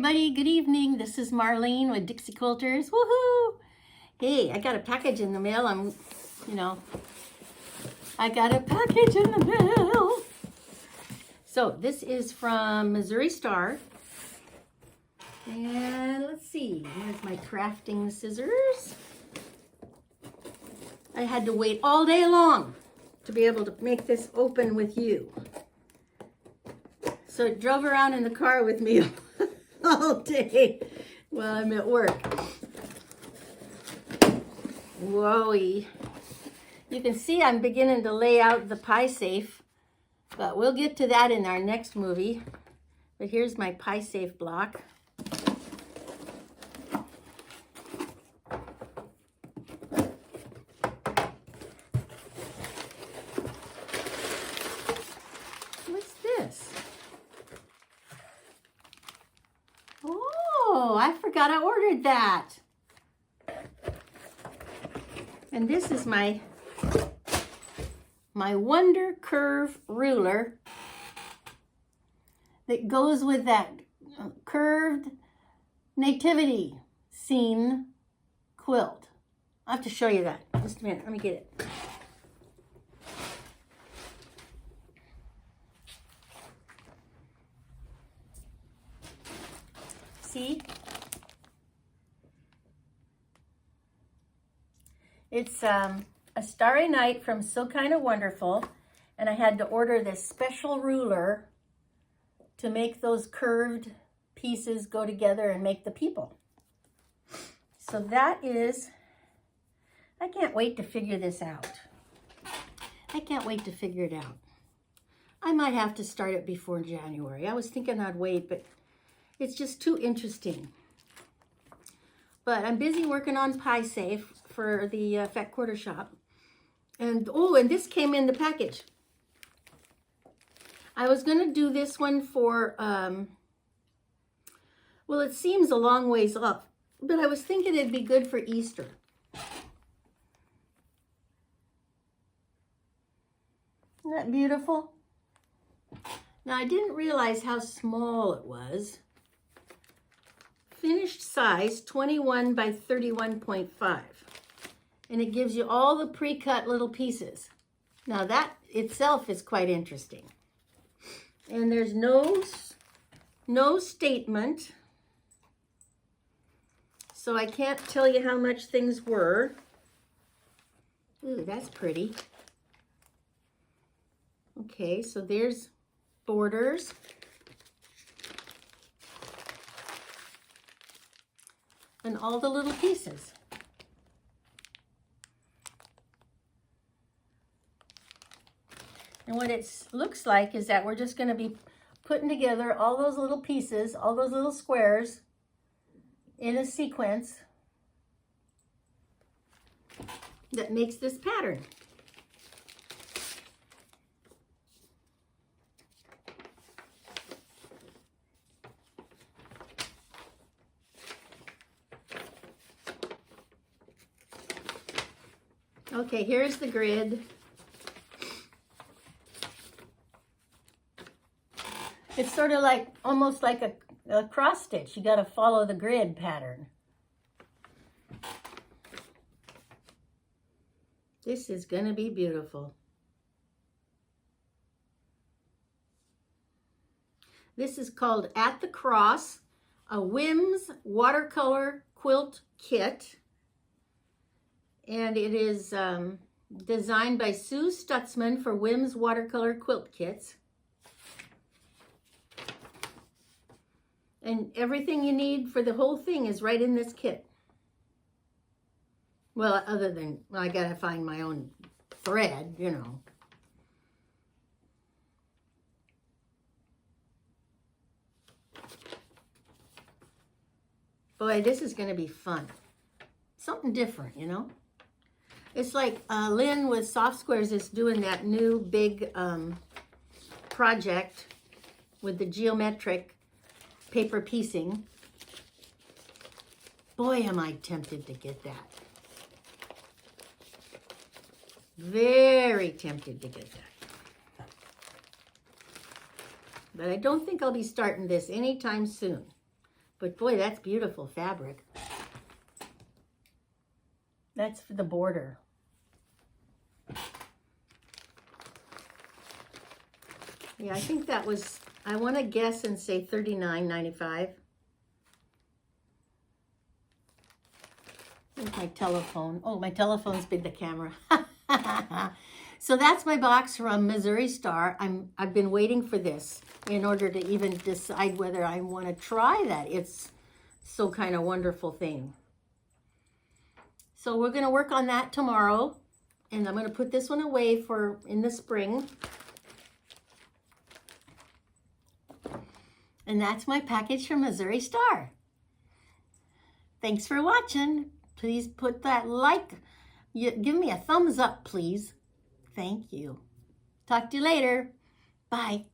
everybody, good evening. This is Marlene with Dixie Quilters. Woohoo! Hey, I got a package in the mail. I got a package in the mail. So this is from Missouri Star. And let's see, here's my crafting scissors. I had to wait all day long to be able to make this open with you. So it drove around in the car with me all day while I'm at work. Whoa-y. You can see I'm beginning to lay out the pie safe, but we'll get to that in our next movie. But here's my pie safe block. What's this? Oh, I forgot I ordered that. And this is my Wonder Curve ruler that goes with that curved Nativity scene quilt. I'll have to show you that. Just a minute, let me get it. See? It's A Starry Night from So Kind of Wonderful, and I had to order this special ruler to make those curved pieces go together and make the people. So that is, I can't wait to figure this out. I can't wait to figure it out. I might have to start it before January. I was thinking I'd wait, but it's just too interesting. But I'm busy working on Pie Safe for the Fat Quarter Shop. And oh, and this came in the package. I was going to do this one for, well, it seems a long ways off, but I was thinking it'd be good for Easter. Isn't that beautiful? Now, I didn't realize how small it was. Finished size 21 by 31.5. And it gives you all the pre-cut little pieces. Now that itself is quite interesting. And there's no statement. So I can't tell you how much things were. Ooh, that's pretty. Okay, so there's borders. And all the little pieces. And what it looks like is that we're just going to be putting together all those little pieces, all those little squares in a sequence that makes this pattern. Okay, here's the grid. It's sort of like, almost like a cross stitch. You got to follow the grid pattern. This is going to be beautiful. This is called At the Cross, a Whims watercolor quilt kit. And it is designed by Sue Stutzman for Whims watercolor quilt kits. And everything you need for the whole thing is right in this kit. Well, other than, well, I gotta find my own thread, you know. Boy, this is gonna be fun. Something different, you know. It's like Lynn with Soft Squares is doing that new big project with the geometric paper piecing. Boy, am I tempted to get that. Very tempted to get that. But I don't think I'll be starting this anytime soon. But boy, that's beautiful fabric. That's for the border. Yeah, I think that was, I want to guess and say $39.95. Here's my telephone. Oh, my telephone's big, the camera. So that's my box from Missouri Star. I've been waiting for this in order to even decide whether I want to try that. It's so kind of wonderful thing. So we're going to work on that tomorrow. And I'm going to put this one away for in the spring. And that's my package from Missouri Star. Thanks for watching. Please put that like. Give me a thumbs up, please. Thank you. Talk to you later. Bye.